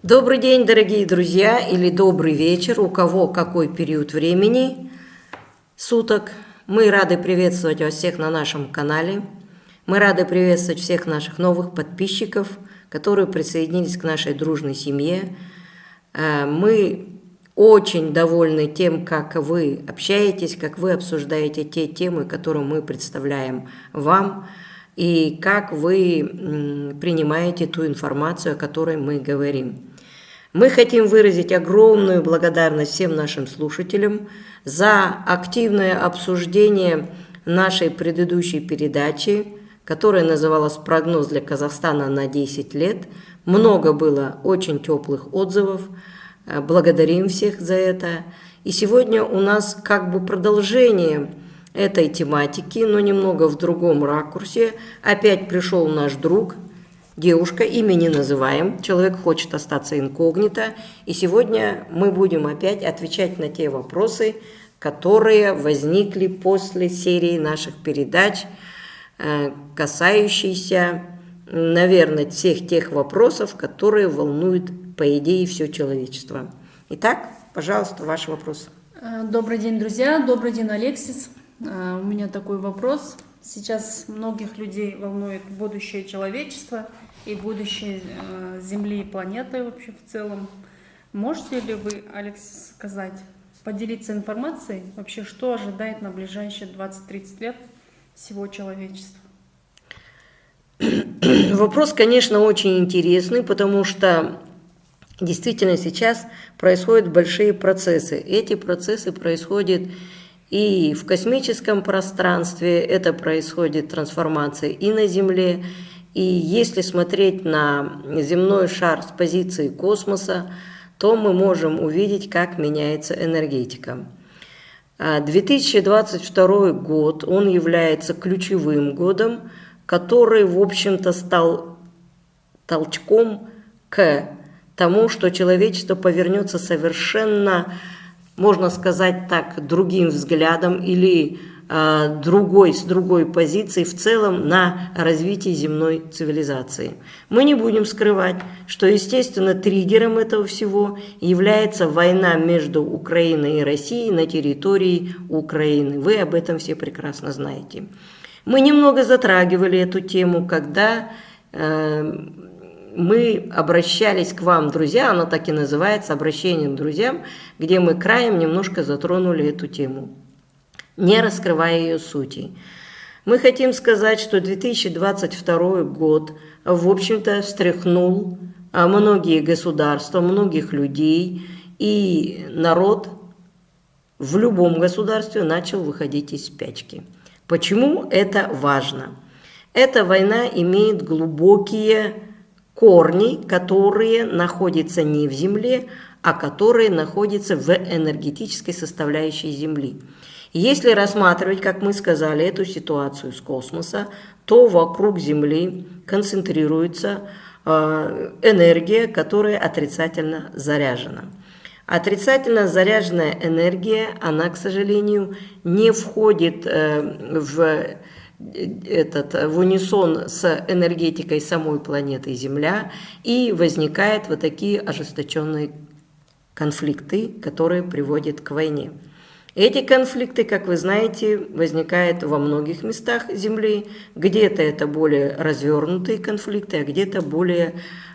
Добрый день, дорогие друзья, или добрый вечер, у кого какой период времени суток. Мы рады приветствовать вас всех на нашем канале. Мы рады приветствовать всех наших новых подписчиков, которые присоединились к нашей дружной семье. Мы очень довольны тем, как вы общаетесь, как вы обсуждаете те темы, которые мы представляем вам, и как вы принимаете ту информацию, о которой мы говорим. Мы хотим выразить огромную благодарность всем нашим слушателям за активное обсуждение нашей предыдущей передачи, которая называлась «Прогноз для Казахстана на 10 лет». Много было очень теплых отзывов. Благодарим всех за это. И сегодня у нас как бы продолжение этой тематики, но немного в другом ракурсе. Опять пришел наш друг, девушка, имя не называем, человек хочет остаться инкогнито. И сегодня мы будем опять отвечать на те вопросы, которые возникли после серии наших передач, касающиеся, наверное, всех тех вопросов, которые волнуют, по идее, все человечество. Итак, пожалуйста, ваш вопрос. Добрый день, друзья. Добрый день, Алексис. У меня такой вопрос. Сейчас многих людей волнует будущее человечества и будущее Земли и планеты вообще в целом. Можете ли вы, Алексис, сказать, поделиться информацией, вообще, что ожидает на ближайшие 20-30 лет всего человечества? Вопрос, конечно, очень интересный, потому что действительно сейчас происходят большие процессы. Эти процессы происходят и в космическом пространстве, это происходит трансформация и на Земле. И если смотреть на земной шар с позиции космоса, то мы можем увидеть, как меняется энергетика. 2022 год, он является ключевым годом, который, в общем-то, стал толчком к тому, что человечество повернется совершенно, можно сказать так, другим взглядом или с другой позиции в целом на развитие земной цивилизации. Мы не будем скрывать, что, естественно, триггером этого всего является война между Украиной и Россией на территории Украины. Вы об этом все прекрасно знаете. Мы немного затрагивали эту тему, когда мы обращались к вам, друзья, она так и называется, обращением к друзьям, где мы краем немножко затронули эту тему, не раскрывая ее сути. Мы хотим сказать, что 2022 год, в общем-то, встряхнул многие государства, многих людей, и народ в любом государстве начал выходить из спячки. Почему это важно? Эта война имеет глубокие корни, которые находятся не в Земле, а которые находятся в энергетической составляющей Земли. Если рассматривать, как мы сказали, эту ситуацию с космоса, то вокруг Земли концентрируется энергия, которая отрицательно заряжена. Отрицательно заряженная энергия, она, к сожалению, не входит в унисон с энергетикой самой планеты Земля, и возникают вот такие ожесточенные конфликты, которые приводят к войне. Эти конфликты, как вы знаете, возникают во многих местах Земли. Где-то это более развернутые конфликты, а где-то более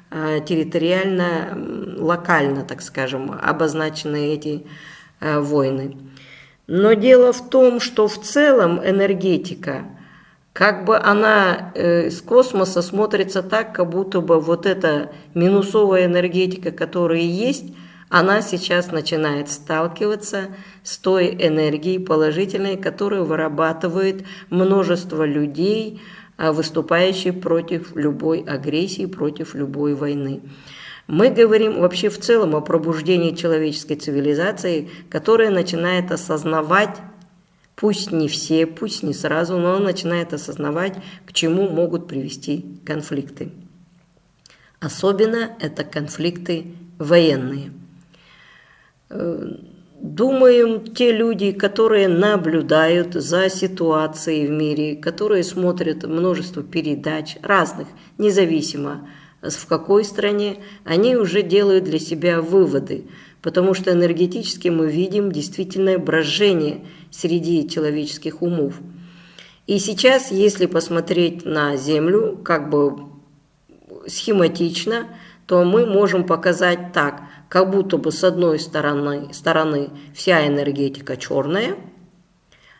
территориально, локально, так скажем, обозначены эти войны. Но дело в том, что в целом энергетика, как бы она с космоса смотрится так, как будто бы вот эта минусовая энергетика, которая есть, она сейчас начинает сталкиваться с той энергией положительной, которую вырабатывает множество людей, выступающих против любой агрессии, против любой войны. Мы говорим вообще в целом о пробуждении человеческой цивилизации, которая начинает осознавать, пусть не все, пусть не сразу, но она начинает осознавать, к чему могут привести конфликты. Особенно это конфликты военные. Думаем, те люди, которые наблюдают за ситуацией в мире, которые смотрят множество передач разных, независимо в какой стране, они уже делают для себя выводы, потому что энергетически мы видим действительно брожение среди человеческих умов. И сейчас, если посмотреть на Землю, как бы схематично, то мы можем показать так, как будто бы с одной стороны вся энергетика черная,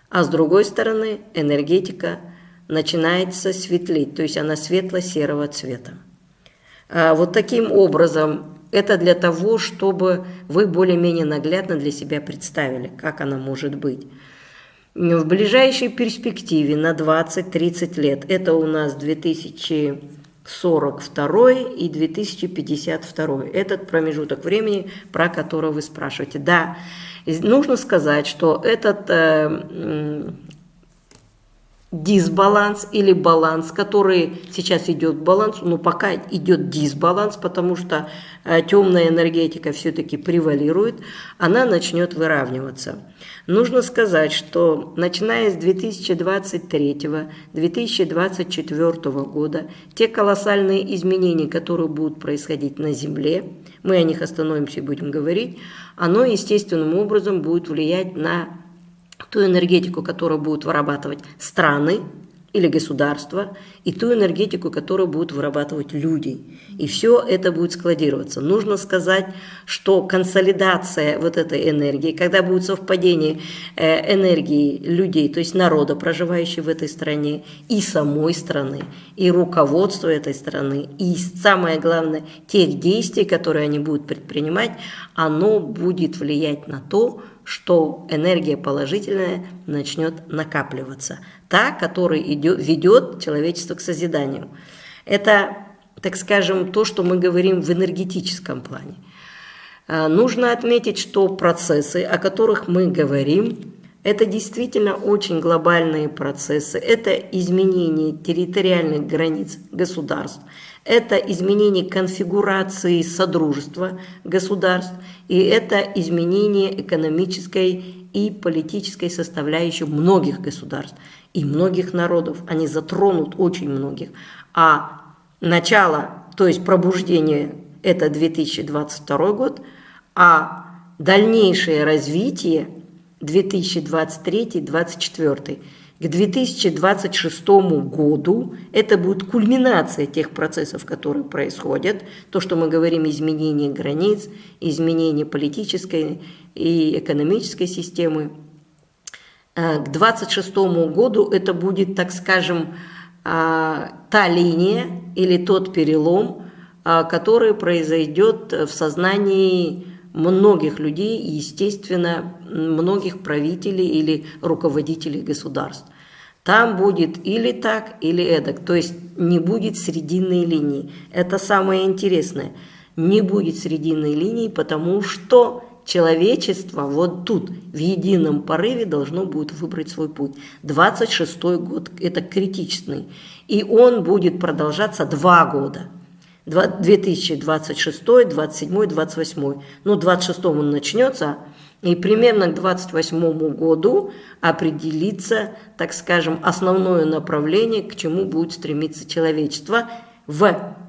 а с другой стороны энергетика начинается светлеть, то есть она светло-серого цвета. Вот таким образом, это для того, чтобы вы более-менее наглядно для себя представили, как она может быть. В ближайшей перспективе на 20-30 лет, это у нас 2042 и 2052, этот промежуток времени, про который вы спрашиваете. Да, нужно сказать, что этот дисбаланс или баланс, который сейчас идет баланс, но пока идет дисбаланс, потому что темная энергетика все-таки превалирует, она начнет выравниваться. Нужно сказать, что начиная с 2023-2024 года, те колоссальные изменения, которые будут происходить на Земле, мы о них остановимся и будем говорить, оно естественным образом будет влиять на ту энергетику, которую будут вырабатывать страны или государства, и ту энергетику, которую будут вырабатывать люди. И все это будет складироваться. Нужно сказать, что консолидация вот этой энергии, когда будет совпадение энергии людей, то есть народа, проживающего в этой стране, и самой страны, и руководства этой страны, и самое главное, тех действий, которые они будут предпринимать, оно будет влиять на то, что энергия положительная начнет накапливаться. Та, которая ведет человечество к созиданию. Это, так скажем, то, что мы говорим в энергетическом плане. Нужно отметить, что процессы, о которых мы говорим, это действительно очень глобальные процессы. Это изменение территориальных границ государств, это изменение конфигурации содружества государств, и это изменение экономической и политической составляющей многих государств и многих народов. Они затронут очень многих. А начало, то есть пробуждение, это 2022 год, а дальнейшее развитие 2023-2024. К 2026 году это будет кульминация тех процессов, которые происходят. То, что мы говорим, изменение границ, изменение политической и экономической системы. К 2026 году это будет, так скажем, та линия или тот перелом, который произойдет в сознании многих людей и, естественно, многих правителей или руководителей государств. Там будет или так, или эдак, то есть не будет срединной линии. Это самое интересное. Не будет срединной линии, потому что человечество вот тут в едином порыве должно будет выбрать свой путь. 26-й год – это критичный, и он будет продолжаться 2 года. 2026, 27, 28. Ну, 26 он начнется, и примерно к 28 году определится, так скажем, основное направление, к чему будет стремиться человечество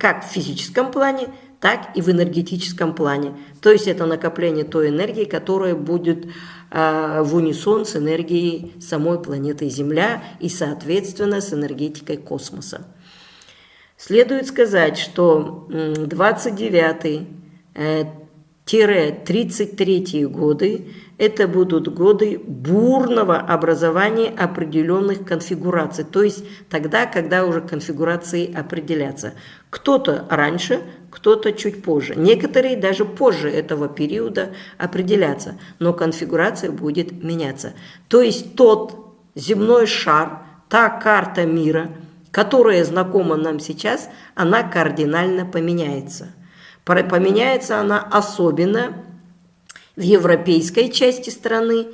как в физическом плане, так и в энергетическом плане. То есть это накопление той энергии, которая будет в унисон с энергией самой планеты Земля и, соответственно, с энергетикой космоса. Следует сказать, что 29-33 годы – это будут годы бурного образования определенных конфигураций, то есть тогда, когда уже конфигурации определятся. Кто-то раньше, кто-то чуть позже. Некоторые даже позже этого периода определятся, но конфигурация будет меняться. То есть тот земной шар, та карта мира, которая знакома нам сейчас, она кардинально поменяется. Поменяется она особенно в европейской части страны,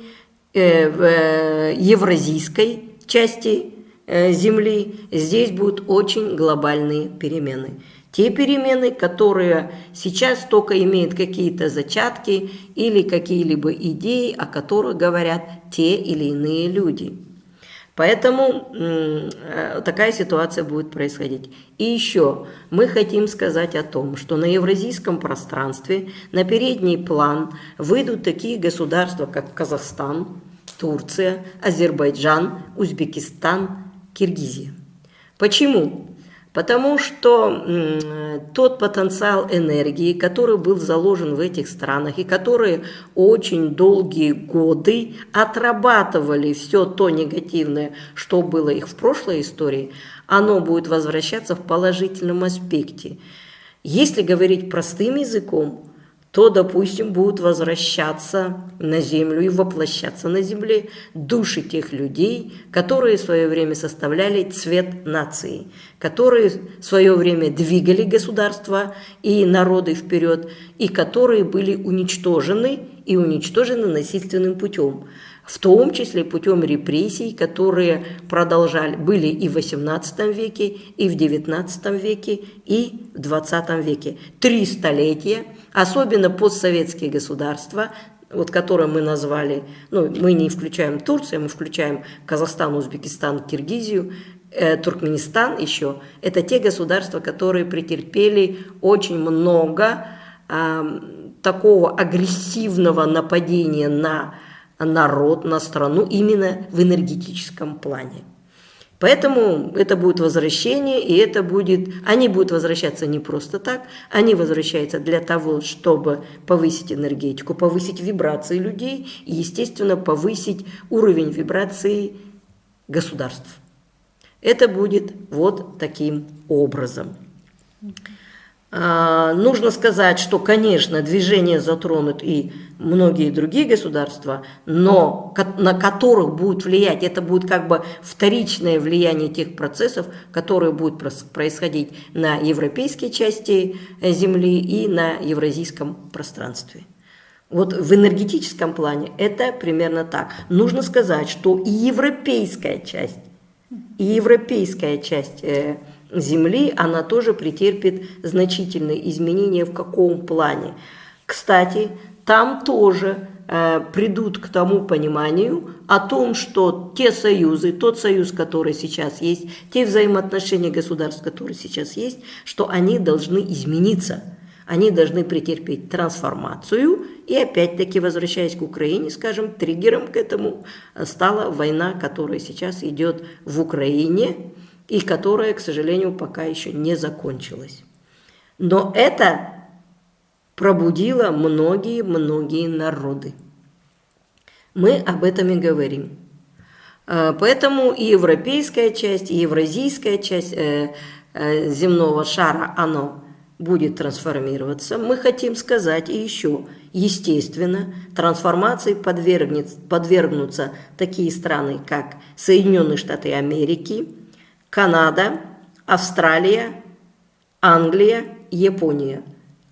в евразийской части Земли. Здесь будут очень глобальные перемены. Те перемены, которые сейчас только имеют какие-то зачатки или какие-либо идеи, о которых говорят те или иные люди. Поэтому такая ситуация будет происходить. И еще мы хотим сказать о том, что на евразийском пространстве на передний план выйдут такие государства, как Казахстан, Турция, Азербайджан, Узбекистан, Киргизия. Почему? Потому что тот потенциал энергии, который был заложен в этих странах и которые очень долгие годы отрабатывали все то негативное, что было их в прошлой истории, оно будет возвращаться в положительном аспекте. Если говорить простым языком, то, допустим, будут возвращаться на землю и воплощаться на земле души тех людей, которые в свое время составляли цвет нации, которые в свое время двигали государства и народы вперед, и которые были уничтожены и уничтожены насильственным путем, в том числе путем репрессий, которые были и в XVIII веке, и в XIX веке, и в XX веке. 3 столетия, особенно постсоветские государства, вот которые мы назвали, мы не включаем Турцию, мы включаем Казахстан, Узбекистан, Киргизию, Туркменистан еще. Это те государства, которые претерпели очень много такого агрессивного нападения на народ, на страну именно в энергетическом плане. Поэтому это будет возвращение, и они будут возвращаться не просто так, они возвращаются для того, чтобы повысить энергетику, повысить вибрации людей и, естественно, повысить уровень вибраций государств. Это будет вот таким образом. Нужно сказать, что, конечно, движение затронут и многие другие государства, но на которых будет влиять, это будет как бы вторичное влияние тех процессов, которые будут происходить на европейской части Земли и на евразийском пространстве. Вот в энергетическом плане это примерно так. Нужно сказать, что и европейская часть Земли, она тоже претерпит значительные изменения. В каком плане? Кстати, там тоже придут к тому пониманию о том, что те союзы, тот союз, который сейчас есть, те взаимоотношения государств, которые сейчас есть, что они должны измениться. Они должны претерпеть трансформацию. И опять-таки, возвращаясь к Украине, скажем, триггером к этому стала война, которая сейчас идет в Украине, и которая, к сожалению, пока еще не закончилась. Но это пробудило многие народы. Мы об этом и говорим. Поэтому и европейская часть, и евразийская часть земного шара, оно будет трансформироваться. Мы хотим сказать и еще, естественно, трансформации подвергнутся такие страны, как Соединенные Штаты Америки, Канада, Австралия, Англия, Япония.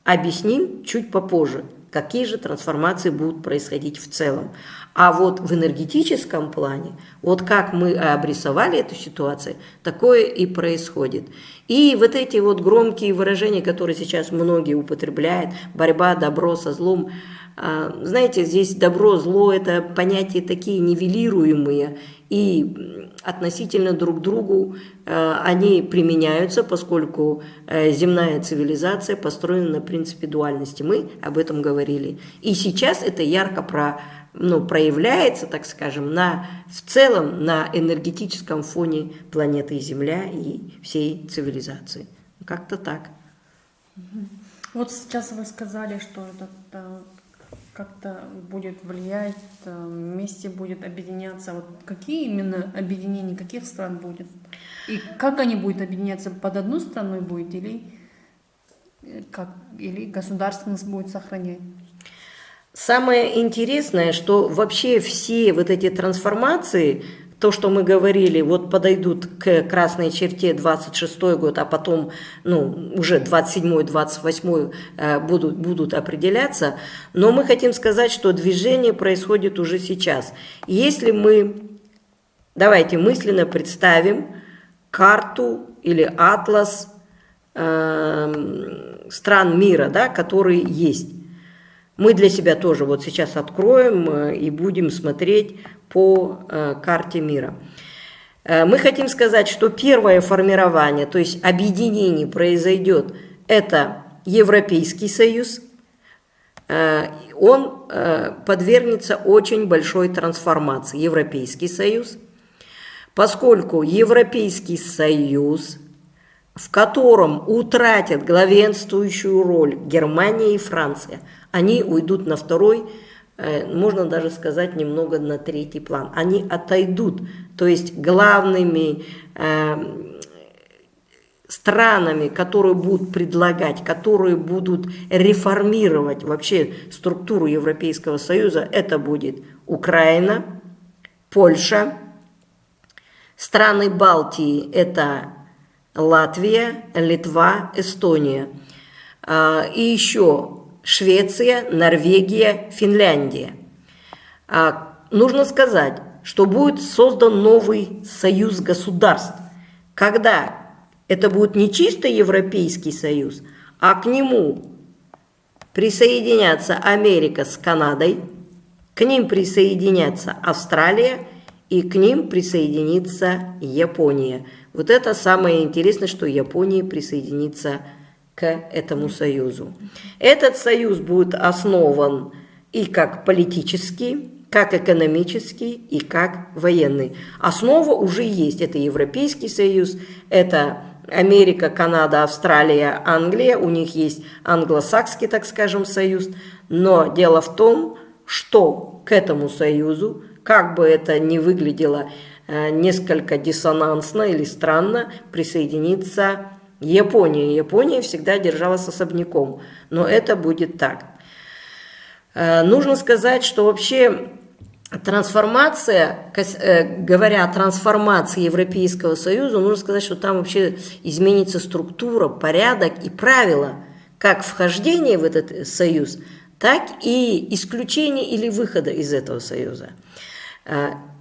Объясним чуть попозже, какие же трансформации будут происходить в целом. А вот в энергетическом плане, вот как мы обрисовали эту ситуацию, такое и происходит. И вот эти вот громкие выражения, которые сейчас многие употребляют, борьба добро со злом, знаете, здесь добро, зло – это понятия такие нивелируемые, и относительно друг к другу они применяются, поскольку земная цивилизация построена на принципе дуальности. Мы об этом говорили. И сейчас это ярко проявляется, так скажем, в целом на энергетическом фоне планеты Земля и всей цивилизации. Как-то так. Вот сейчас вы сказали, что это как-то будет влиять, вместе будет объединяться. Вот какие именно объединения, каких стран будет? И как они будут объединяться? Под одну страной будет или государственность будет сохранять? Самое интересное, что вообще все вот эти трансформации, то, что мы говорили, вот подойдут к красной черте 26-й год, а потом, уже 27-й, 28-й будут определяться. Но мы хотим сказать, что движение происходит уже сейчас. Если давайте мысленно представим карту или атлас стран мира, да, которые есть. Мы для себя тоже вот сейчас откроем и будем смотреть по карте мира. Мы хотим сказать, что первое формирование, то есть объединение произойдет, это Европейский Союз. Он подвергнется очень большой трансформации, Европейский Союз, поскольку Европейский Союз, в котором утратят главенствующую роль Германия и Франция, они уйдут на второй, можно даже сказать, немного на третий план. Они отойдут, то есть главными странами, которые будут предлагать, которые будут реформировать вообще структуру Европейского Союза, это будет Украина, Польша, страны Балтии, это Латвия, Литва, Эстония, и еще Швеция, Норвегия, Финляндия. Нужно сказать, что будет создан новый союз государств, когда это будет не чисто Европейский Союз, а к нему присоединятся Америка с Канадой, к ним присоединятся Австралия и к ним присоединится Япония. Вот это самое интересное, что Япония присоединится к этому союзу. Этот союз будет основан и как политический, как экономический и как военный. Основа уже есть. Это Европейский Союз, это Америка, Канада, Австралия, Англия. У них есть англосакский, так скажем, союз. Но дело в том, что к этому союзу, как бы это ни выглядело несколько диссонансно или странно, присоединится Япония. Япония всегда держалась особняком, но это будет так. Нужно сказать, что вообще трансформация, говоря о трансформации Европейского Союза, нужно сказать, что там вообще изменится структура, порядок и правила, как вхождения в этот союз, так и исключения или выхода из этого союза.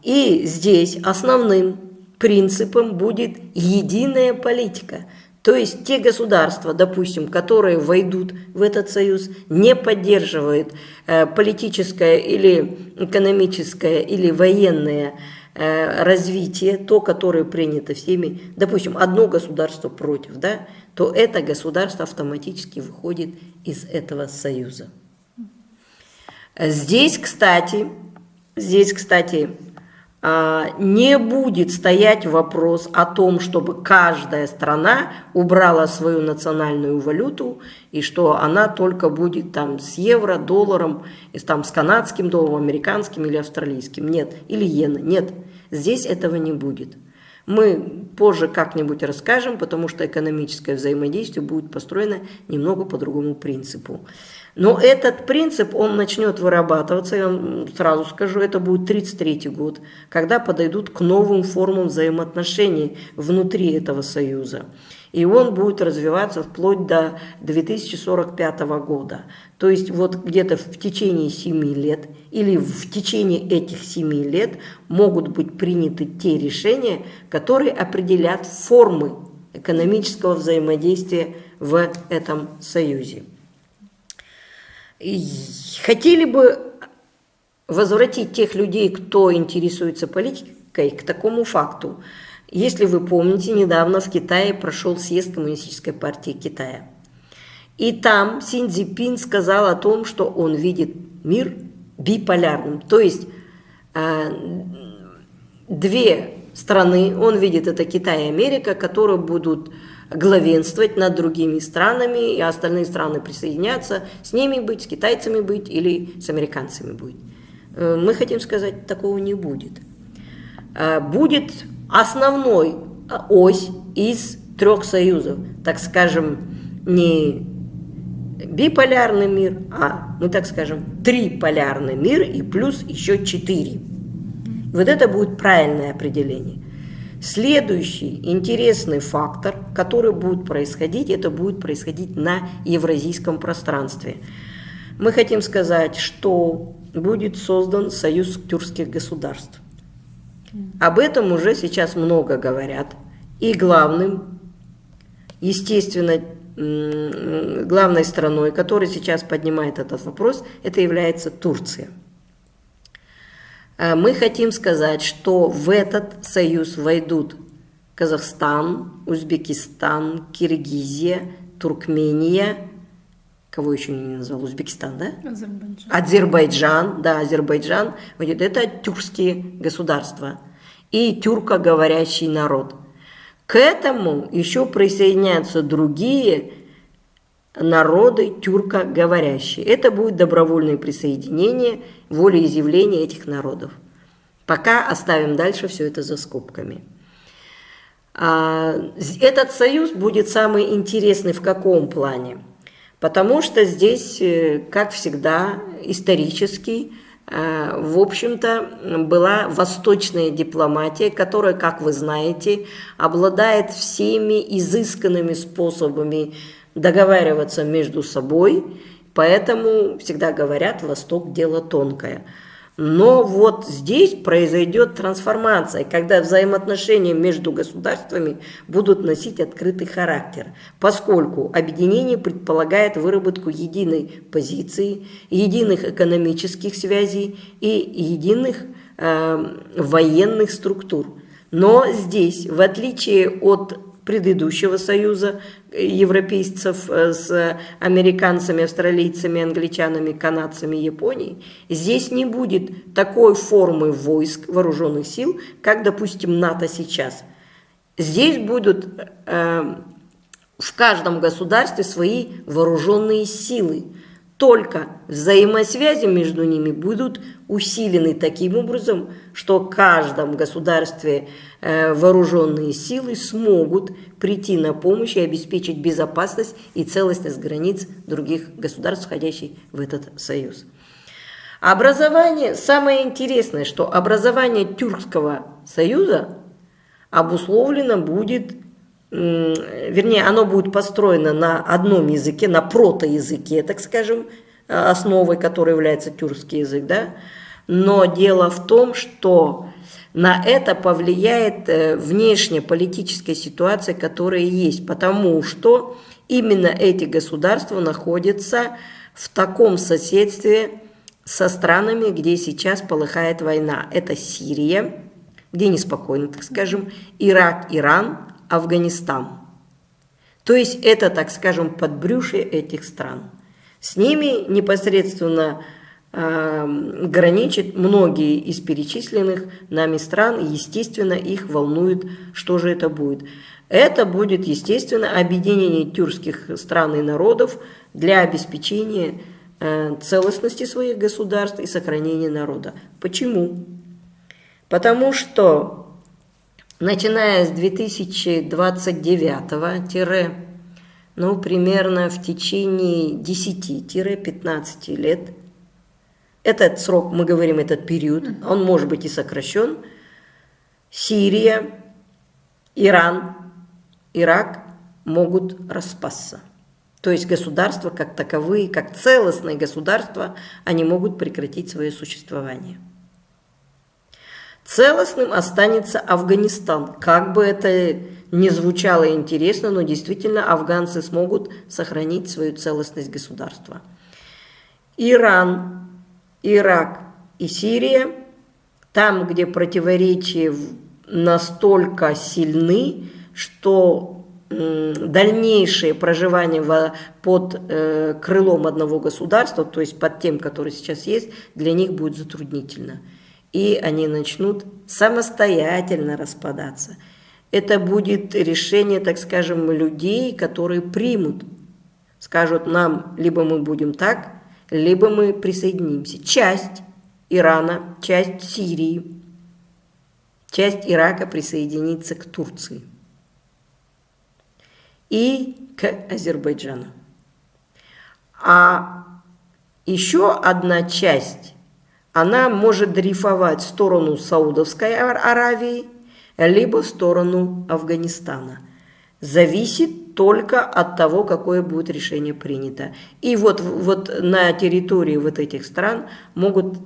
И здесь основным принципом будет единая политика. То есть те государства, допустим, которые войдут в этот союз, не поддерживают политическое или экономическое или военное развитие, то, которое принято всеми, допустим, одно государство против, да, то это государство автоматически выходит из этого союза. Здесь, кстати, не будет стоять вопрос о том, чтобы каждая страна убрала свою национальную валюту и что она только будет там с евро, долларом, там, с канадским долларом, американским или австралийским. Нет, или иены. Нет, здесь этого не будет. Мы позже как-нибудь расскажем, потому что экономическое взаимодействие будет построено немного по другому принципу. Но этот принцип, он начнет вырабатываться, я вам сразу скажу, это будет 1933 год, когда подойдут к новым формам взаимоотношений внутри этого союза. И он будет развиваться вплоть до 2045 года. То есть вот где-то в течение 7 лет или в течение этих 7 лет могут быть приняты те решения, которые определят формы экономического взаимодействия в этом союзе. Хотели бы возвратить тех людей, кто интересуется политикой, к такому факту. Если вы помните, недавно в Китае прошел съезд Коммунистической партии Китая. И там Си Цзиньпин сказал о том, что он видит мир биполярным. То есть две страны, он видит это Китай и Америка, которые будут главенствовать над другими странами, и остальные страны присоединятся, с ними быть, с китайцами быть или с американцами быть. Мы хотим сказать, такого не будет. Будет основной ось из 3 союзов, так скажем, не биполярный мир, а, мы так скажем, триполярный мир и плюс еще 4. Вот это будет правильное определение. Следующий интересный фактор, который будет происходить, это будет происходить на евразийском пространстве. Мы хотим сказать, что будет создан союз тюркских государств. Об этом уже сейчас много говорят. И главным, естественно, главной страной, которая сейчас поднимает этот вопрос, это является Турция. Мы хотим сказать, что в этот союз войдут Казахстан, Узбекистан, Киргизия, Туркмения, кого еще не назвал, Узбекистан, да? Азербайджан, да, Азербайджан, вот это тюркские государства и тюркоговорящий народ. К этому еще присоединяются другие народы тюркоговорящие. Это будет добровольное присоединение, волеизъявление этих народов. Пока оставим дальше все это за скобками. Этот союз будет самый интересный в каком плане? Потому что здесь, как всегда, исторически, в общем-то, была восточная дипломатия, которая, как вы знаете, обладает всеми изысканными способами договариваться между собой, поэтому всегда говорят, Восток – дело тонкое. Но вот здесь произойдет трансформация, когда взаимоотношения между государствами будут носить открытый характер, поскольку объединение предполагает выработку единой позиции, единых экономических связей и единых военных структур. Но здесь, в отличие от предыдущего союза европейцев с американцами, австралийцами, англичанами, канадцами, Японией, здесь не будет такой формы войск, вооруженных сил, как, допустим, НАТО сейчас. Здесь будут в каждом государстве свои вооруженные силы, только взаимосвязи между ними будут усилены таким образом, что в каждом государстве вооруженные силы смогут прийти на помощь и обеспечить безопасность и целостность границ других государств, входящих в этот союз. Образование, самое интересное, что образование Тюркского союза обусловлено будет, вернее, оно будет построено на одном языке, на протоязыке, так скажем, основой которой является тюркский язык, да? Но дело в том, что на это повлияет внешняя политическая ситуация, которая есть, потому что именно эти государства находятся в таком соседстве со странами, где сейчас полыхает война. Это Сирия, где неспокойно, так скажем, Ирак, Иран, Афганистан. То есть это, так скажем, подбрюшье этих стран. С ними непосредственно граничат многие из перечисленных нами стран, и, естественно, их волнует, что же это будет. Это будет, естественно, объединение тюркских стран и народов для обеспечения целостности своих государств и сохранения народа. Почему? Потому что, начиная с 2029 примерно в течение 10-15 лет, этот срок, мы говорим, этот период, он может быть и сокращен, Сирия, Иран, Ирак могут распасться. То есть государства как таковые, как целостные государства, они могут прекратить свое существование. Целостным останется Афганистан. Как бы это ни звучало интересно, но действительно афганцы смогут сохранить свою целостность государства. Иран, Ирак и Сирия, там, где противоречия настолько сильны, что дальнейшее проживание под крылом одного государства, то есть под тем, который сейчас есть, для них будет затруднительно. И они начнут самостоятельно распадаться. Это будет решение, так скажем, людей, которые примут, скажут нам, либо мы будем так, либо мы присоединимся. Часть Ирана, часть Сирии, часть Ирака присоединится к Турции и к Азербайджану. А еще одна часть, она может дрейфовать в сторону Саудовской Аравии, либо в сторону Афганистана. Зависит только от того, какое будет решение принято. И вот на территории вот этих стран могут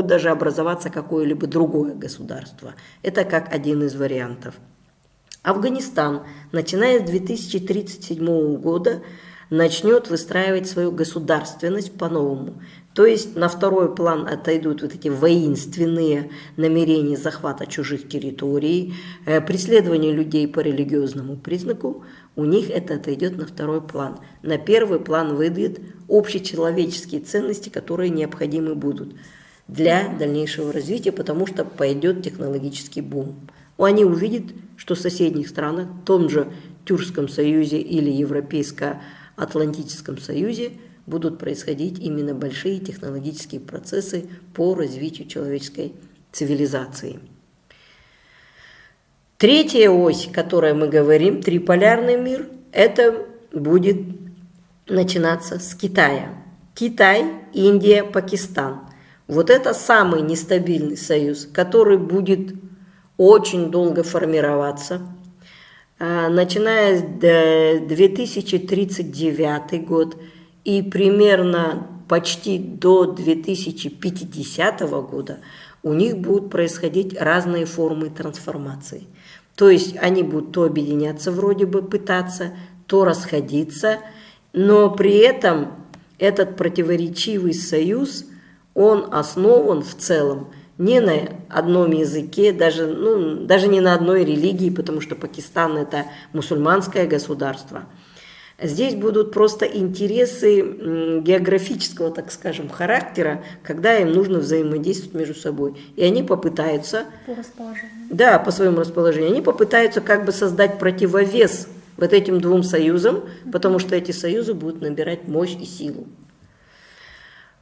даже образоваться какое-либо другое государство. Это как один из вариантов. Афганистан, начиная с 2037 года, начнет выстраивать свою государственность по-новому. То есть на второй план отойдут вот эти воинственные намерения захвата чужих территорий, преследования людей по религиозному признаку. У них это отойдет на второй план. На первый план выйдут общечеловеческие ценности, которые необходимы будут для дальнейшего развития, потому что пойдет технологический бум. Они увидят, что в соседних странах, в том же Тюркском союзе или Европейско-Атлантическом союзе, будут происходить именно большие технологические процессы по развитию человеческой цивилизации. Третья ось, о которой мы говорим, триполярный мир, это будет начинаться с Китая. Китай, Индия, Пакистан. Вот это самый нестабильный союз, который будет очень долго формироваться. Начиная с 2039 год и примерно почти до 2050 года у них будут происходить разные формы трансформации. То есть они будут то объединяться вроде бы пытаться, то расходиться, но при этом этот противоречивый союз, он основан в целом не на одном языке, даже не на одной религии, потому что Пакистан – это мусульманское государство. Здесь будут просто интересы географического, так скажем, характера, когда им нужно взаимодействовать между собой. И они попытаются… По расположению. Да, по своему расположению. Они попытаются как бы создать противовес вот этим двум союзам, потому что эти союзы будут набирать мощь и силу.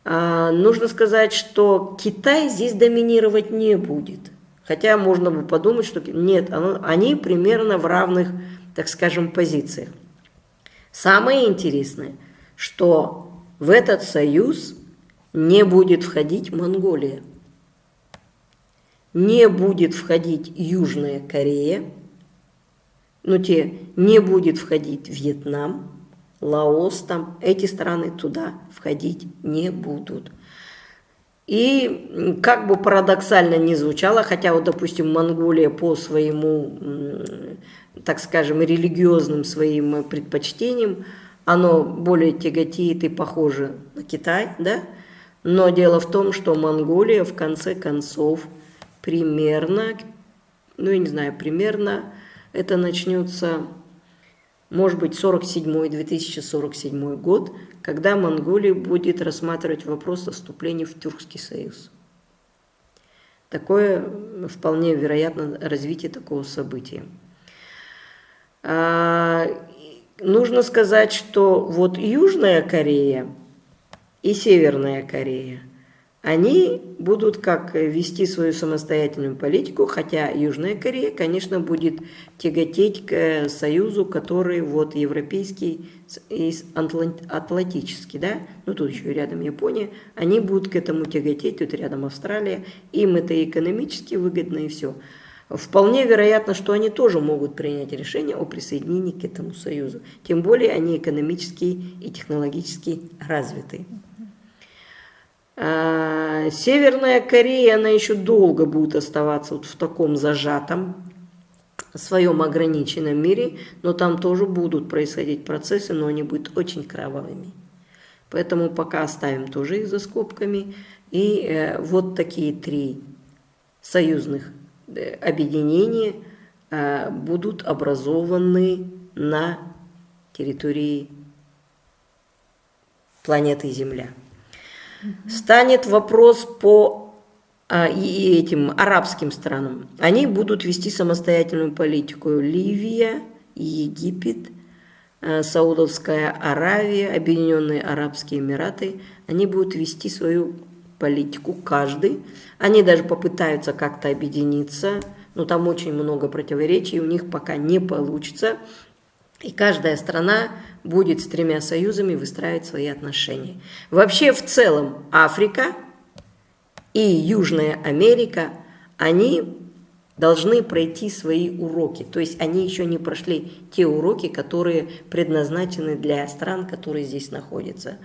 Нужно сказать, что Китай здесь доминировать не будет. Хотя можно бы подумать, что нет, они примерно в равных, так скажем, позициях. Самое интересное, что в этот союз не будет входить Монголия, не будет входить Южная Корея, не будет входить Вьетнам, Лаос, эти страны туда входить не будут. И как бы парадоксально ни звучало, хотя вот, допустим, Монголия по своему, так скажем, религиозным своим предпочтениям, оно более тяготеет и похоже на Китай, да? Но дело в том, что Монголия в конце концов примерно это начнется, может быть, 2047 год, когда Монголия будет рассматривать вопрос о вступлении в Тюркский союз. Такое вполне вероятно развитие такого события. Нужно сказать, что вот Южная Корея и Северная Корея, они будут как вести свою самостоятельную политику, хотя Южная Корея, конечно, будет тяготеть к союзу, который вот европейский и атлантический, да, тут еще рядом Япония, они будут к этому тяготеть, тут рядом Австралия, им это экономически выгодно и все. Вполне вероятно, что они тоже могут принять решение о присоединении к этому союзу, тем более они экономически и технологически развиты. Северная Корея, она еще долго будет оставаться вот в таком зажатом, своем ограниченном мире, но там тоже будут происходить процессы, но они будут очень кровавыми. Поэтому пока оставим тоже их за скобками. И вот такие три союзных объединения будут образованы на территории планеты Земля. Станет вопрос по этим арабским странам. Они будут вести самостоятельную политику. Ливия, Египет, Саудовская Аравия, Объединенные Арабские Эмираты. Они будут вести свою политику, каждый. Они даже попытаются как-то объединиться, но там очень много противоречий, у них пока не получится. И каждая страна будет с тремя союзами выстраивать свои отношения. Вообще, в целом, Африка и Южная Америка, они должны пройти свои уроки. То есть они еще не прошли те уроки, которые предназначены для стран, которые здесь находятся.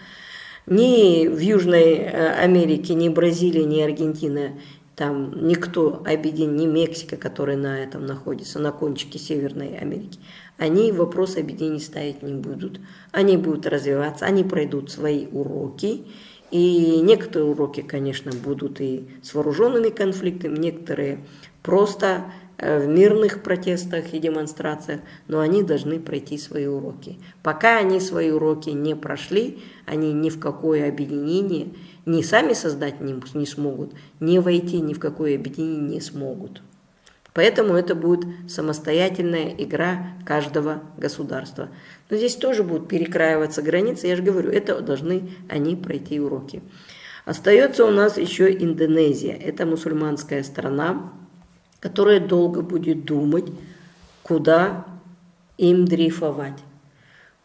Ни в Южной Америке, ни Бразилия, ни Аргентина там никто, ни Мексика, которая на этом находится, на кончике Северной Америки, они вопрос объединения ставить не будут. Они будут развиваться, они пройдут свои уроки. И некоторые уроки, конечно, будут и с вооруженными конфликтами, некоторые просто в мирных протестах и демонстрациях, но они должны пройти свои уроки. Пока они свои уроки не прошли, они ни в какое объединение ни сами создать не смогут, ни войти ни в какое объединение не смогут. Поэтому это будет самостоятельная игра каждого государства. Но здесь тоже будут перекраиваться границы. Я же говорю, это должны они пройти уроки. Остается у нас еще Индонезия. Это мусульманская страна, которая долго будет думать, куда им дрейфовать.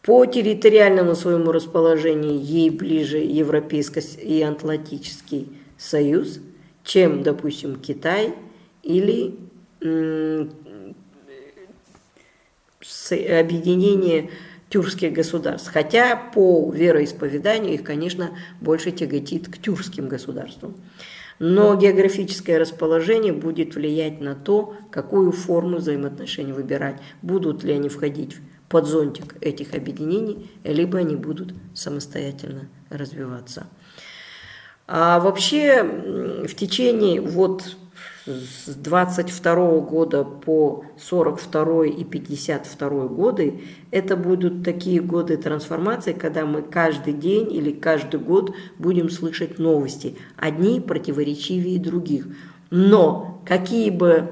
По территориальному своему расположению ей ближе Европейский и Атлантический союз, чем, допустим, Китай или объединение тюркских государств. Хотя по вероисповеданию их, конечно, больше тяготит к тюркским государствам. Но географическое расположение будет влиять на то, какую форму взаимоотношений выбирать. Будут ли они входить под зонтик этих объединений, либо они будут самостоятельно развиваться. А вообще в течение с 22 года по 42 и 52 годы это будут такие годы трансформации, когда мы каждый день или каждый год будем слышать новости, одни противоречивее других. Но какие бы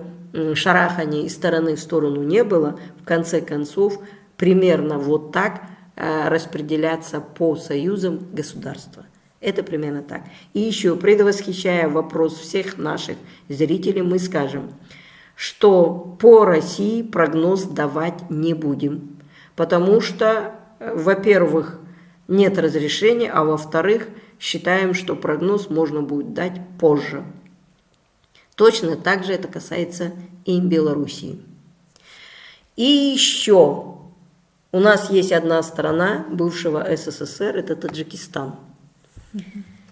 шарахания из стороны в сторону не было, в конце концов примерно вот так распределяться по союзам государства. Это примерно так. И еще, предвосхищая вопрос всех наших зрителей, мы скажем, что по России прогноз давать не будем, потому что, во-первых, нет разрешения, а во-вторых, считаем, что прогноз можно будет дать позже. Точно так же это касается и Белоруссии. И еще у нас есть одна страна бывшего СССР, это Таджикистан.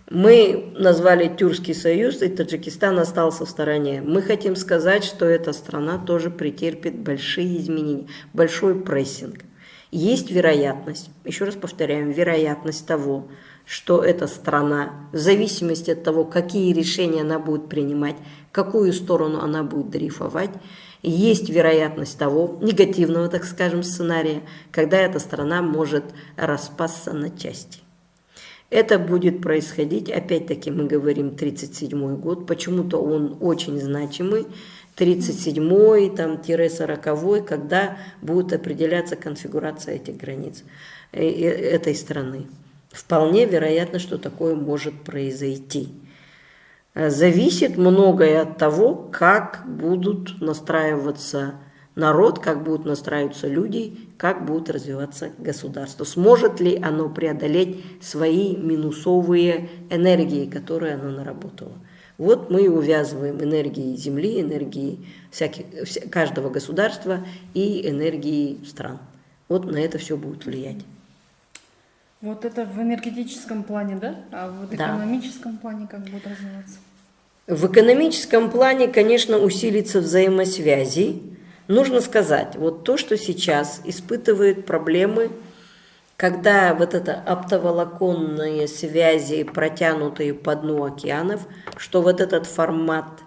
Мы назвали Тюркский союз, и Таджикистан остался в стороне. Мы хотим сказать, что эта страна тоже претерпит большие изменения, большой прессинг. Есть вероятность, еще раз повторяем, вероятность того, что эта страна, в зависимости от того, какие решения она будет принимать, какую сторону она будет дрейфовать, есть вероятность того, негативного, так скажем, сценария, когда эта страна может распасться на части. Это будет происходить, опять-таки мы говорим 1937 год, почему-то он очень значимый, 1937-40, когда будет определяться конфигурация этих границ этой страны. Вполне вероятно, что такое может произойти. Зависит многое от того, как будут настраиваться народ, как будут настраиваться люди, как будут развиваться государство. Сможет ли оно преодолеть свои минусовые энергии, которые оно наработало. Вот мы увязываем энергии Земли, энергии каждого государства и энергии стран. Вот на это все будет влиять. Вот это в энергетическом плане, да? А в экономическом плане как будет развиваться? В экономическом плане, конечно, усилится взаимосвязи. Нужно сказать, вот то, что сейчас испытывают проблемы, когда вот это оптоволоконные связи, протянутые по дну океанов, что вот этот формат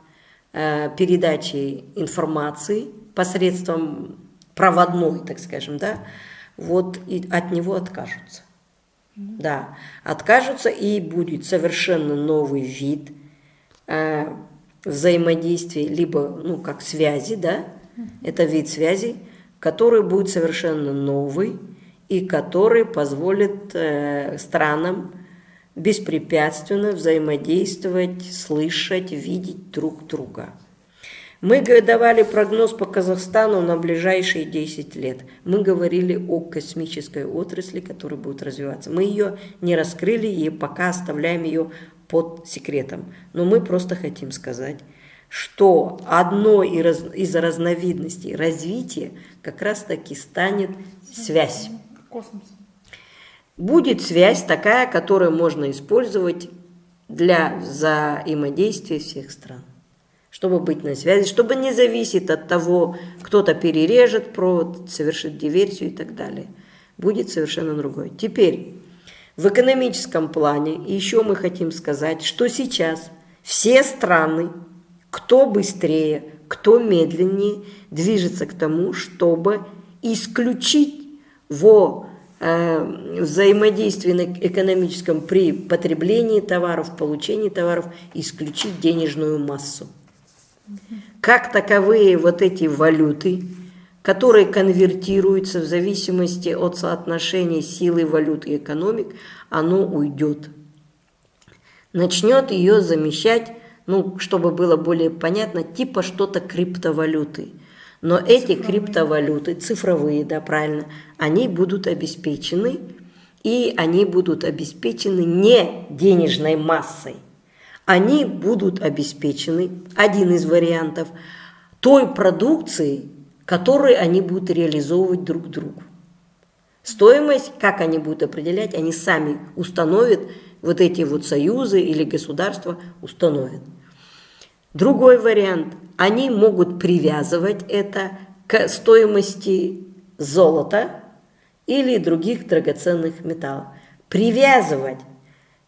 передачи информации посредством проводной, так скажем, да, вот и от него откажутся. Да, откажутся, и будет совершенно новый вид взаимодействия, либо, как связи, да, это вид связи, который будет совершенно новый и который позволит странам беспрепятственно взаимодействовать, слышать, видеть друг друга. Мы давали прогноз по Казахстану на ближайшие 10 лет. Мы говорили о космической отрасли, которая будет развиваться. Мы ее не раскрыли и пока оставляем ее под секретом. Но мы просто хотим сказать, что одной из разновидностей развития как раз-таки станет связь. Космос. Будет связь такая, которую можно использовать для взаимодействия всех стран. чтобы быть на связи, чтобы не зависеть от того, кто-то перережет провод, совершит диверсию и так далее. Будет совершенно другой. Теперь, в экономическом плане еще мы хотим сказать, что сейчас все страны, кто быстрее, кто медленнее, движется к тому, чтобы исключить взаимодействии экономическом при потреблении товаров, получении товаров, исключить денежную массу. Как таковые вот эти валюты, которые конвертируются в зависимости от соотношения силы валют и экономик, оно уйдет. Начнет ее замещать, чтобы было более понятно, типа что-то криптовалюты. Но эти криптовалюты, цифровые, да, правильно, они будут обеспечены, и они будут обеспечены не денежной массой. Они будут обеспечены, один из вариантов, той продукцией, которую они будут реализовывать друг другу. Стоимость, как они будут определять, они сами установят, вот эти вот союзы или государства установят. Другой вариант, они могут привязывать это к стоимости золота или других драгоценных металлов. Привязывать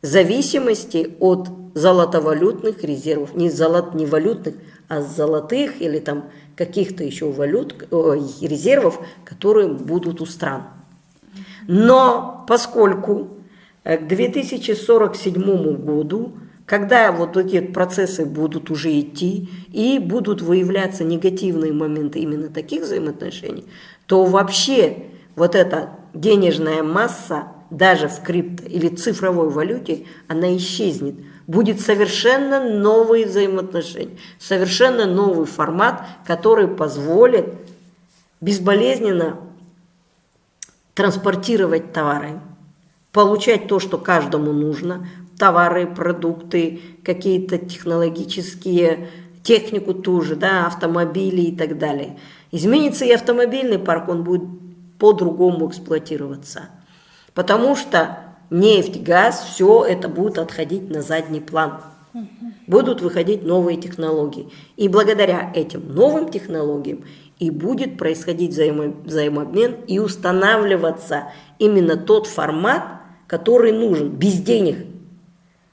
в зависимости от золотовалютных резервов, не валютных, а золотых или там каких-то еще резервов, которые будут у стран. Но поскольку к 2047 году, когда вот эти процессы будут уже идти и будут выявляться негативные моменты именно таких взаимоотношений, то вообще вот эта денежная масса даже в крипто или цифровой валюте, она исчезнет. Будет совершенно новые взаимоотношения, совершенно новый формат, который позволит безболезненно транспортировать товары, получать то, что каждому нужно, товары, продукты, какие-то технологические, технику ту же, да, автомобили и так далее. Изменится и автомобильный парк, он будет по-другому эксплуатироваться. Потому что нефть, газ, все это будет отходить на задний план. Будут выходить новые технологии. И благодаря этим новым технологиям и будет происходить взаимообмен и устанавливаться именно тот формат, который нужен, без денег.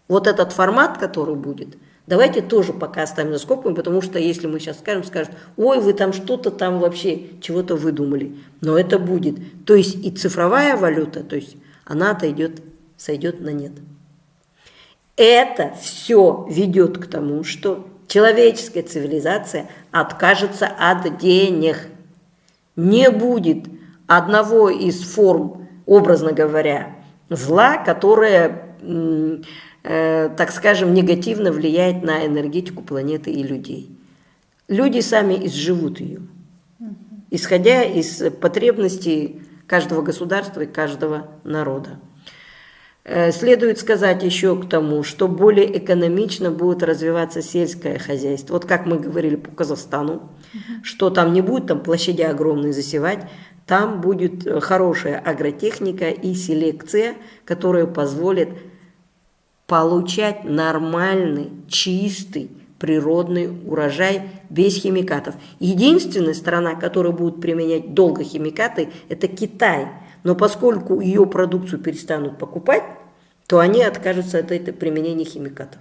Вот этот формат, который будет, давайте тоже пока оставим за скобками, потому что если мы сейчас скажут, ой, вы там что-то там вообще, чего-то выдумали. Но это будет. То есть и цифровая валюта, то есть она сойдет на нет. Это все ведет к тому, что человеческая цивилизация откажется от денег. Не будет одного из форм, образно говоря, зла, которое, так скажем, негативно влияет на энергетику планеты и людей. Люди сами изживут ее, исходя из потребностей каждого государства и каждого народа. Следует сказать еще к тому, что более экономично будет развиваться сельское хозяйство. Вот как мы говорили по Казахстану, что там не будет там площади огромные засевать, там будет хорошая агротехника и селекция, которая позволит получать нормальный, чистый, природный урожай без химикатов. Единственная страна, которая будет применять долго химикаты, это Китай. Но поскольку ее продукцию перестанут покупать, то они откажутся от этого применения химикатов.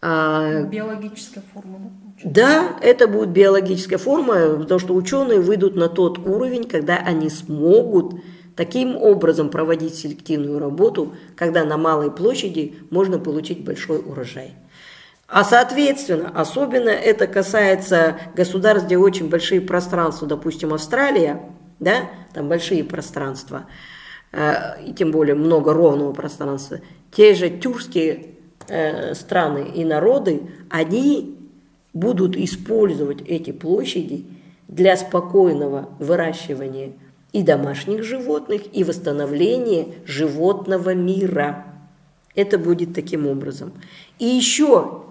Биологическая форма, да? Да, это будет биологическая форма, потому что ученые выйдут на тот уровень, когда они смогут таким образом проводить селективную работу, когда на малой площади можно получить большой урожай. А соответственно, особенно это касается государств, где очень большие пространства, допустим, Австралия, да, там большие пространства, и тем более много ровного пространства. Те же тюркские страны и народы, они будут использовать эти площади для спокойного выращивания и домашних животных, и восстановления животного мира. Это будет таким образом. И еще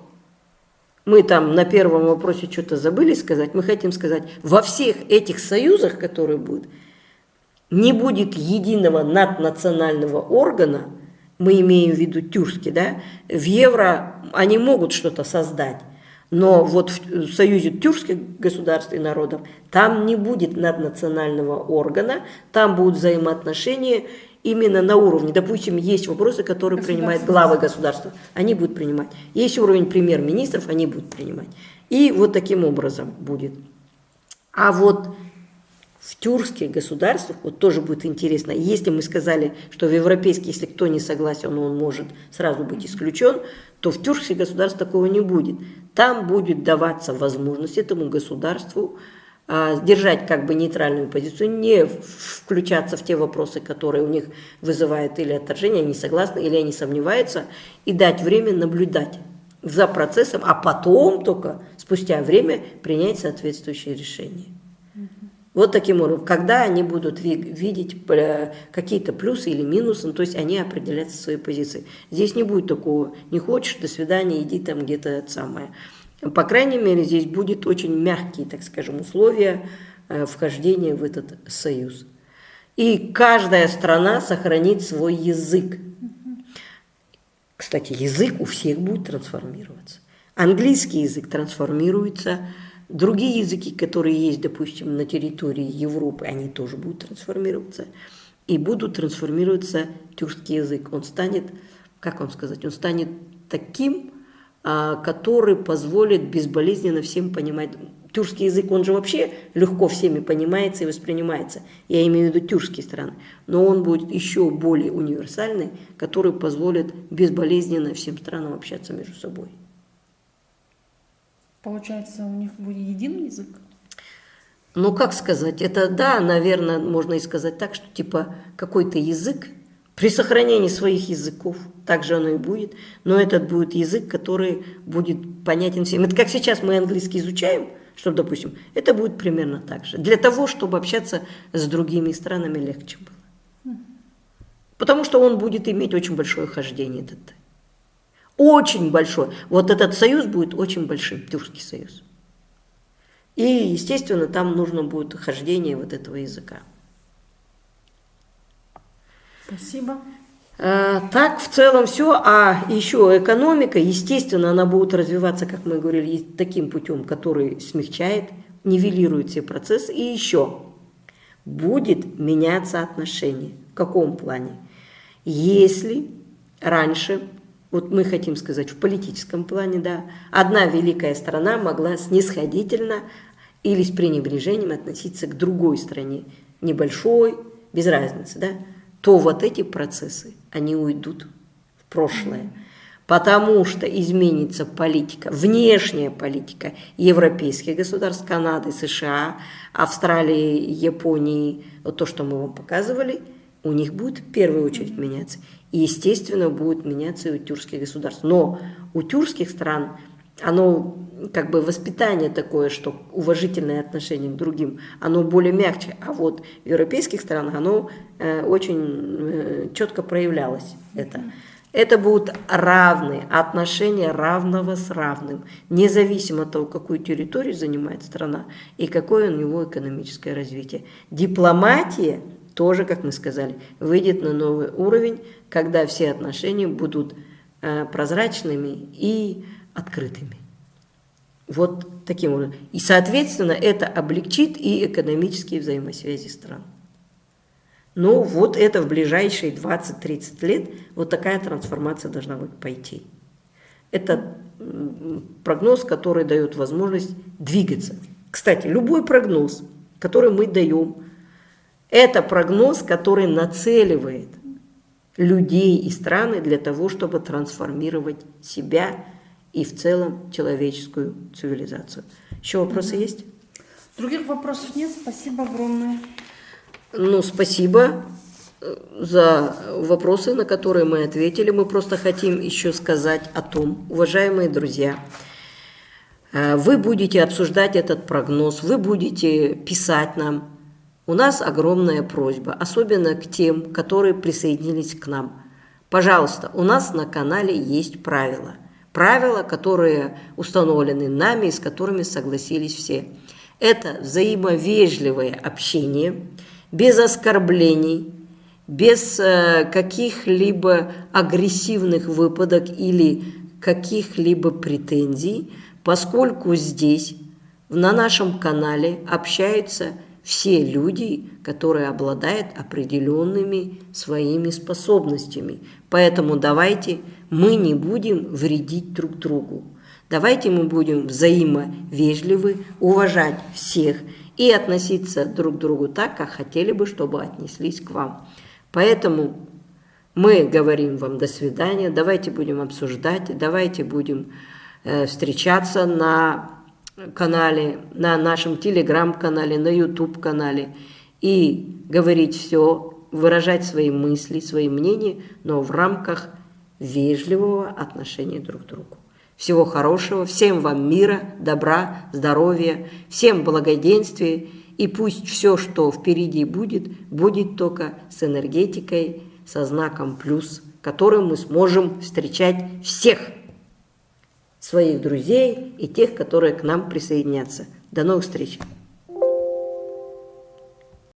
мы там на первом вопросе что-то забыли сказать, мы хотим сказать, во всех этих союзах, которые будут, не будет единого наднационального органа, мы имеем в виду тюркский, да, в евро они могут что-то создать, но вот в Союзе тюркских государств и народов там не будет наднационального органа, там будут взаимоотношения именно на уровне. Допустим, есть вопросы, которые принимают главы государства, они будут принимать. Есть уровень премьер-министров, они будут принимать. И вот таким образом будет. А вот в тюркских государствах, вот тоже будет интересно, если мы сказали, что в европейских, если кто не согласен, он может сразу быть исключен, то в тюркских государствах такого не будет. Там будет даваться возможность этому государству держать как бы нейтральную позицию, не включаться в те вопросы, которые у них вызывают или отторжение, они согласны, или они сомневаются, и дать время наблюдать за процессом, а потом только спустя время принять соответствующее решение. Вот таким образом, когда они будут видеть какие-то плюсы или минусы, то есть они определят свои позиции. Здесь не будет такого, не хочешь, до свидания, иди там где-то это самое. По крайней мере, здесь будет очень мягкие, так скажем, условия вхождения в этот союз. И каждая страна сохранит свой язык. Кстати, язык у всех будет трансформироваться. Английский язык трансформируется. Другие языки, которые есть, допустим, на территории Европы, они тоже будут трансформироваться. И будут трансформироваться тюркский язык. Он станет, как вам сказать, он станет таким, который позволит безболезненно всем понимать. Тюркский язык, он же вообще легко всеми понимается и воспринимается. Я имею в виду тюркские страны. Но он будет еще более универсальный, который позволит безболезненно всем странам общаться между собой. Получается, у них будет единый язык? Ну, как сказать, это, да, наверное, можно и сказать так, что типа какой-то язык, при сохранении своих языков, так же оно и будет, но этот будет язык, который будет понятен всем. Это как сейчас мы английский изучаем, чтобы, допустим, это будет примерно так же. Для того, чтобы общаться с другими странами легче было. Потому что он будет иметь очень большое хождение этот. Очень большой. Вот этот союз будет очень большим, тюркский союз. И, естественно, там нужно будет хождение вот этого языка. Спасибо. Так, в целом все. А еще экономика, естественно, она будет развиваться, как мы говорили, таким путем, который смягчает, нивелирует все процессы. И еще будет меняться отношение. В каком плане? Если раньше, вот мы хотим сказать в политическом плане, да, одна великая страна могла снисходительно или с пренебрежением относиться к другой стране, небольшой, без разницы, да, то вот эти процессы, они уйдут в прошлое, потому что изменится политика, внешняя политика европейских государств, Канады, США, Австралии, Японии, вот то, что мы вам показывали, у них будет в первую очередь меняться. И, естественно, будет меняться и у тюркских государств. Но у тюркских стран оно как бы воспитание такое, что уважительное отношение к другим, оно более мягче. А вот в европейских странах оно очень четко проявлялось. Это будут равные отношения равного с равным, независимо от того, какую территорию занимает страна и какое у него экономическое развитие. Дипломатия тоже, как мы сказали, выйдет на новый уровень, когда все отношения будут прозрачными и открытыми. Вот таким образом. И, соответственно, это облегчит и экономические взаимосвязи стран. Но вот это в ближайшие 20-30 лет вот такая трансформация должна будет пойти. Это прогноз, который дает возможность двигаться. Кстати, любой прогноз, который мы даем, это прогноз, который нацеливает людей и страны для того, чтобы трансформировать себя и в целом человеческую цивилизацию. Еще вопросы есть? Других вопросов нет. Спасибо огромное. Ну, спасибо за вопросы, на которые мы ответили. Мы просто хотим еще сказать о том, уважаемые друзья, вы будете обсуждать этот прогноз, вы будете писать нам. У нас огромная просьба, особенно к тем, которые присоединились к нам. Пожалуйста, у нас на канале есть правила. Правила, которые установлены нами и с которыми согласились все. Это взаимовежливое общение, без оскорблений, без каких-либо агрессивных выпадок или каких-либо претензий, поскольку здесь, на нашем канале, общаются все люди, которые обладают определенными своими способностями. Поэтому давайте мы не будем вредить друг другу. Давайте мы будем взаимовежливы, уважать всех и относиться друг к другу так, как хотели бы, чтобы отнеслись к вам. Поэтому мы говорим вам до свидания, давайте будем обсуждать, давайте будем встречаться на канале, на нашем телеграм-канале, на YouTube-канале и говорить все, выражать свои мысли, свои мнения, но в рамках вежливого отношения друг к другу. Всего хорошего, всем вам мира, добра, здоровья, всем благоденствия, и пусть все, что впереди будет, будет только с энергетикой, со знаком плюс, которым мы сможем встречать всех своих друзей и тех, которые к нам присоединятся. До новых встреч!